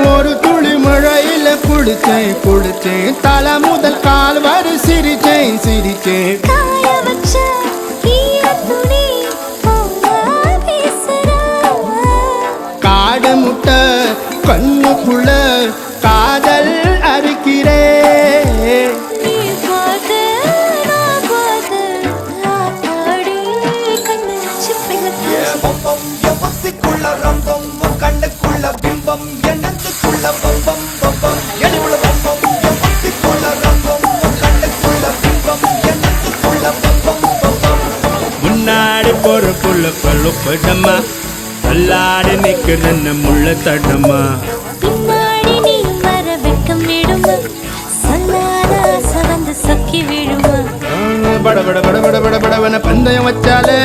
ஒரு துளி மழையில குளிச்சேன் குளிச்சேன் தலை முதல் கால் வரை சிரிச்சேன் சிரிச்சேன் காடு முட்டை கண்ணுக்குள்ள காதல் அறுக்கிறே கண்ணுக்குள்ள பிம்பம் எண்ணத்துக்குள்ள பம்பம் பம்பம் எழுவுள்ள பம்பம் எண்ணத்துக்குள்ள ரம்பம் கண்ணுக்குள்ள பிம்பம் எண்ணத்துக்குள்ள பம்பம் பம்பம் முன்னாடி போற புள்ள பழுப்படமா அல்லாடி நிக்கிறன்னு முள்ள தடமா பின்னாடி நீ வர வெட்கம் விடுமா சொல்லாத சவந்து சொக்கி விடுமா பட பட பட பட பட படவன பந்தயம் வச்சாலே